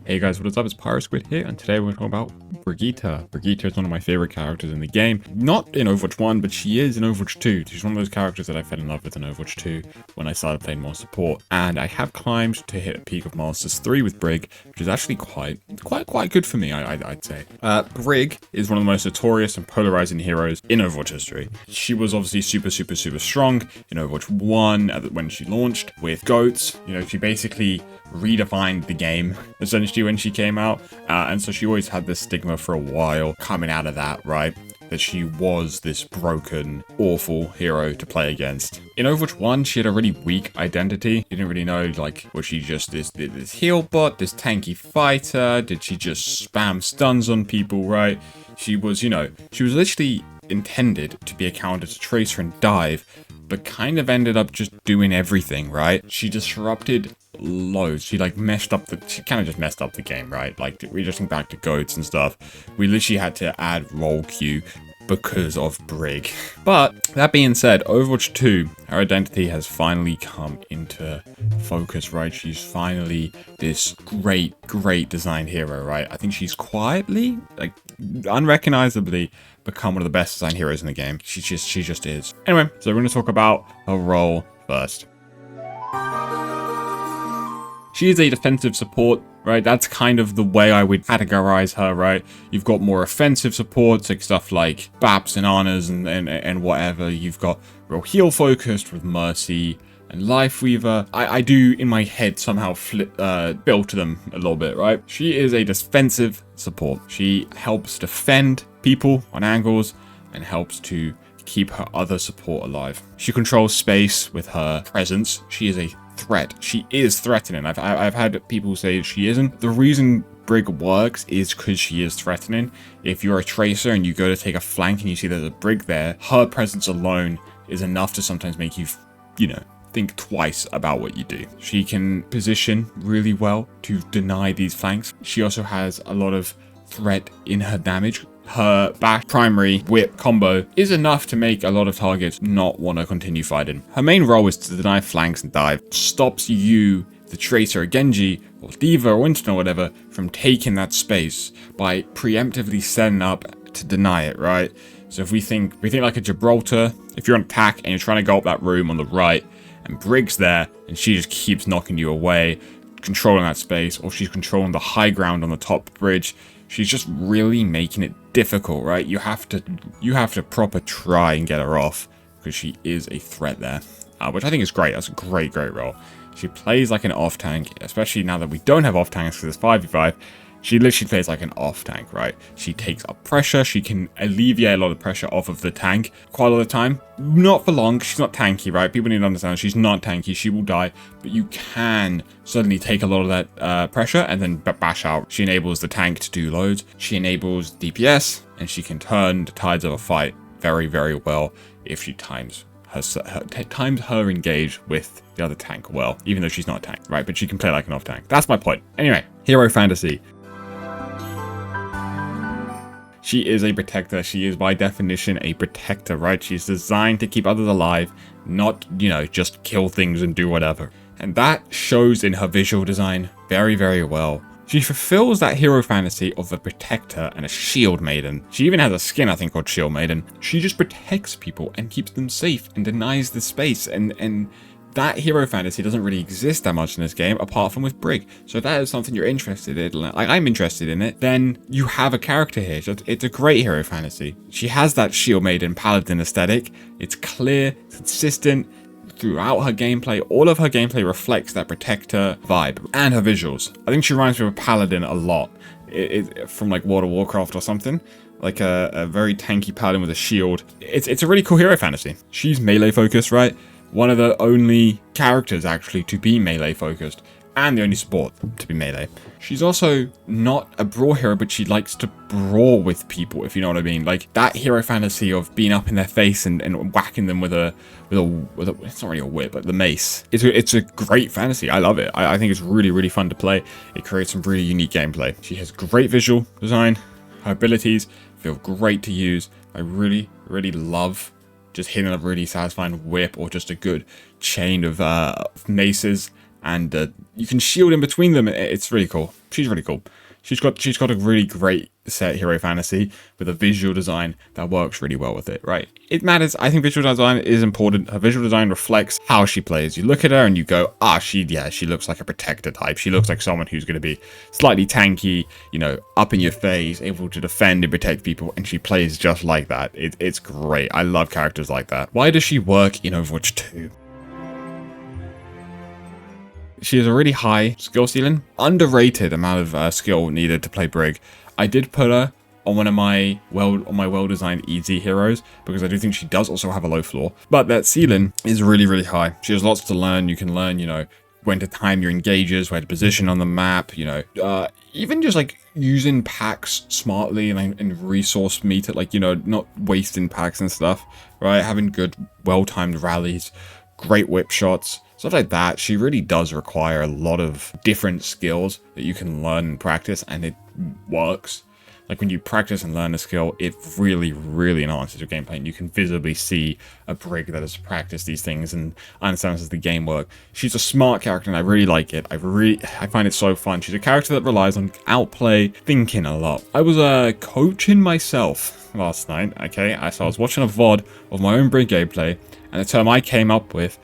Hey guys, what is up? It's Squid here, and today we're talking about Brigitte. Brigitte is one of my favorite characters in the game. Not in Overwatch 1, but she is in Overwatch 2. She's one of those characters that I fell in love with in Overwatch 2 when I started playing more support. And I have climbed to hit a peak of Masters 3 with Brig, which is actually quite good for me, I'd say. Brig is one of the most notorious and polarizing heroes in Overwatch history. She was obviously super strong in Overwatch 1 when she launched with GOATs. You know, she basically redefined the game essentially when she came out, and so she always had this stigma for a while coming out of that, right? That she was this broken, awful hero to play against. In Overwatch 1, she had a really weak identity. You didn't really know, like, was she just this heal bot, this tanky fighter? Did she just spam stuns on people, right? She was, she was literally intended to be a counter to Tracer and Dive, but kind of ended up just doing everything, right? She disrupted loads. She kind of just messed up the game, right? Like, we just think back to GOATs and stuff. We literally had to add role queue because of Brig. But that being said, Overwatch 2, her identity has finally come into focus, right? She's finally this great designed hero, right? I think she's quietly, like, unrecognizably become one of the best designed heroes in the game. She just is. Anyway, so we're going to talk about her role first. She is a defensive support, right? That's kind of the way I would categorize her, right? You've got more offensive supports, like stuff like Baps and Anas and whatever. You've got real heal focused with Mercy and Lifeweaver. I do in my head somehow filter them a little bit, right? She is a defensive support. She helps defend people on angles and helps to keep her other support alive. She controls space with her presence. She is a threat. She is threatening. I've had people say she isn't. The reason Brig works is because she is threatening. If you're a Tracer and you go to take a flank and you see there's a Brig there, her presence alone is enough to sometimes make you, think twice about what you do. She can position really well to deny these flanks. She also has a lot of threat in her damage. Her bash primary whip combo is enough to make a lot of targets not want to continue fighting. Her main role is to deny flanks and dive. Stops you, the Tracer, or Genji, or D.Va, or Winston, or whatever, from taking that space by preemptively setting up to deny it, right? So if we think like a Gibraltar, if you're on attack and you're trying to go up that room on the right, and Brig's there, and she just keeps knocking you away, controlling that space, or she's controlling the high ground on the top bridge, she's just really making it difficult, right? You have to proper try and get her off because she is a threat there, which I think is great. That's a great role. She plays like an off tank, especially now that we don't have off tanks because it's 5v5. She literally plays like an off tank, right? She takes up pressure. She can alleviate a lot of pressure off of the tank quite a lot of the time. Not for long. She's not tanky, right? People need to understand she's not tanky. She will die, but you can suddenly take a lot of that pressure and then bash out. She enables the tank to do loads. She enables DPS, and she can turn the tides of a fight very well if she times her engage with the other tank well, even though she's not a tank, right? But she can play like an off tank. That's my point. Anyway, hero fantasy. She is a protector. She is by definition a protector, right? She's designed to keep others alive, not, just kill things and do whatever. And that shows in her visual design very well. She fulfills that hero fantasy of a protector and a shield maiden. She even has a skin, I think, called Shield Maiden. She just protects people and keeps them safe and denies the space. And that hero fantasy doesn't really exist that much in this game, apart from with Brig. So if that is something you're interested in, like I'm interested in it, then you have a character here. So it's a great hero fantasy. She has that Shield Maiden Paladin aesthetic. It's clear, consistent throughout her gameplay. All of her gameplay reflects that protector vibe and her visuals. I think she reminds me of a Paladin a lot. From like World of Warcraft or something. Like a very tanky Paladin with a shield. It's a really cool hero fantasy. She's melee focused, right? One of the only characters actually to be melee focused, and the only support to be melee. She's also not a brawl hero, but she likes to brawl with people, if you know what I mean. Like that hero fantasy of being up in their face and whacking them with a it's not really a whip, but the mace. It's a great fantasy. I love it. I think it's really fun to play. It creates some really unique gameplay. She has great visual design. Her abilities feel great to use. I really love just hitting a really satisfying whip or just a good chain of maces and you can shield in between them. It's really cool. She's really cool. She's got a really great set hero fantasy with a visual design that works really well with it, right? It matters. I think visual design is important. Her visual design reflects how she plays. You look at her and you go, she looks like a protector type. She looks like someone who's going to be slightly tanky, you know, up in your face, able to defend and protect people, and she plays just like that. It's great. I love characters like that. Why does she work in Overwatch 2? She has a really high skill ceiling, underrated amount of skill needed to play Brig. I did put her on one of my well-designed easy heroes because I do think she does also have a low floor, but that ceiling is really, really high. She has lots to learn. You can learn, you know, when to time your engages, where to position on the map, you know, even just like using packs smartly and resource meter, like, you know, not wasting packs and stuff, right? Having good, well-timed rallies, great whip shots, stuff like that. She really does require a lot of different skills that you can learn and practice, and it works. Like when you practice and learn a skill, it really, really enhances your gameplay, and you can visibly see a Brig that has practiced these things and understands the game work. She's a smart character, and I really like it. I find it so fun. She's a character that relies on outplay, thinking a lot. I was coaching myself last night, okay? So I was watching a VOD of my own Brig gameplay, and the term I came up with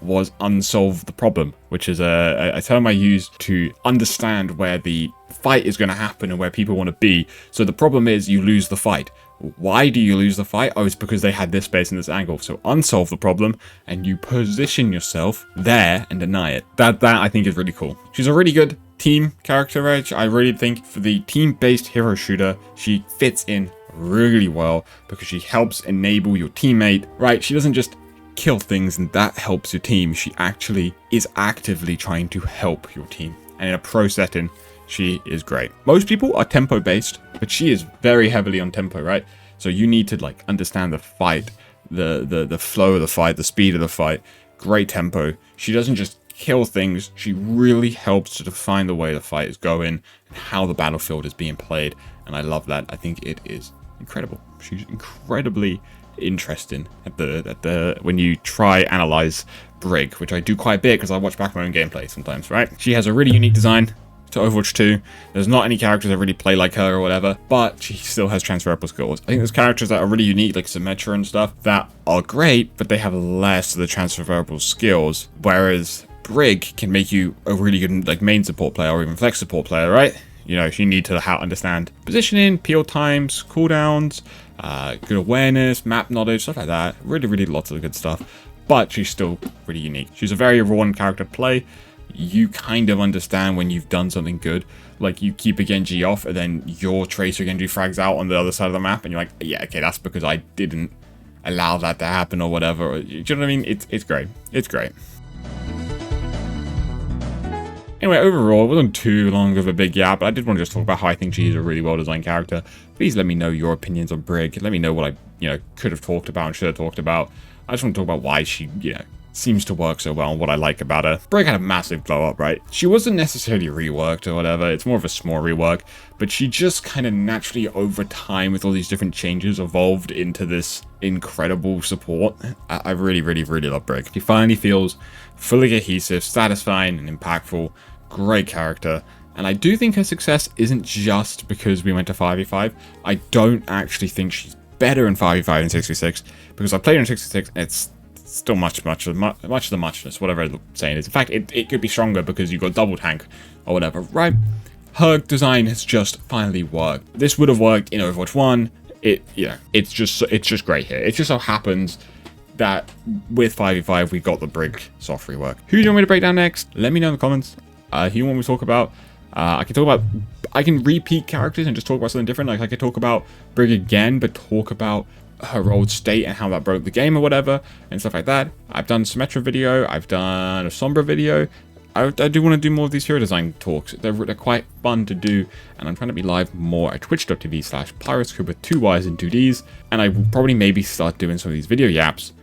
was unsolve the problem, which is a term I use to understand where the fight is going to happen and where people want to be. So the problem is you lose the fight. Why do you lose the fight? Oh, it's because they had this space and this angle. So unsolve the problem and you position yourself there and deny it. That I think is really cool. She's a really good team character, right? I really think for the team-based hero shooter, she fits in really well because she helps enable your teammate, right? She doesn't just kill things and that helps your team. She actually is actively trying to help your team, and in a pro setting she is great. Most people are tempo based, but she is very heavily on tempo, right? So you need to like understand the fight, the flow of the fight, the speed of the fight. Great tempo. She doesn't just kill things, she really helps to define the way the fight is going and how the battlefield is being played, and I love that. I think it is incredible. She's incredibly interesting at the when you try analyze Brig, which I do quite a bit because I watch back my own gameplay sometimes, right? She has a really unique design to Overwatch 2. There's not any characters that really play like her or whatever, but she still has transferable skills. I think there's characters that are really unique, like Symmetra and stuff, that are great, but they have less of the transferable skills, whereas Brig can make you a really good like main support player or even flex support player, right? You know, you need to understand positioning, peel times, cooldowns, good awareness, map knowledge, stuff like that. Really, really lots of good stuff. But she's still really unique. She's a very raw character to play. You kind of understand when you've done something good. Like you keep a Genji off and then your Tracer Genji frags out on the other side of the map and you're like, yeah, okay, that's because I didn't allow that to happen or whatever. Do you know what I mean? It's great. It's great. Anyway, overall, it wasn't too long of a big yap, but I did want to just talk about how I think she's a really well-designed character. Please let me know your opinions on Brig. Let me know what I, could have talked about and should have talked about. I just want to talk about why she, seems to work so well and what I like about her. Brig had a massive glow up, right? She wasn't necessarily reworked or whatever. It's more of a small rework, but she just kind of naturally over time with all these different changes evolved into this incredible support. I really, really, really love Brig. She finally feels fully cohesive, satisfying, and impactful. Great character. And I do think her success isn't just because we went to 5v5. I don't actually think she's better in 5v5 than 66 because I played her in 66 and it's still much of the muchness, whatever I'm saying is. In fact, it could be stronger because you got double tank or whatever, right? Her design has just finally worked. This would have worked in Overwatch 1. It's just great here. It just so happens that with 5v5 we got the Brig soft rework. Who do you want me to break down next? Let me know in the comments. Who you want me to talk about? I can repeat characters and just talk about something different. Like I could talk about Brig again, but talk about her old state and how that broke the game or whatever and stuff like that. I've done Symmetra video. I've done a Sombra video. I do want to do more of these hero design talks. They're quite fun to do, and I'm trying to be live more at twitch.tv/pyroscope with 2 Ys and 2 Ds, and I will probably maybe start doing some of these video yaps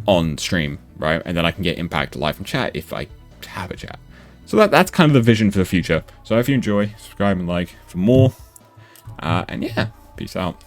on stream, right? And then I can get impact live from chat if I have a chat. So that's kind of the vision for the future. So if you enjoy, subscribe and like for more. And yeah, peace out.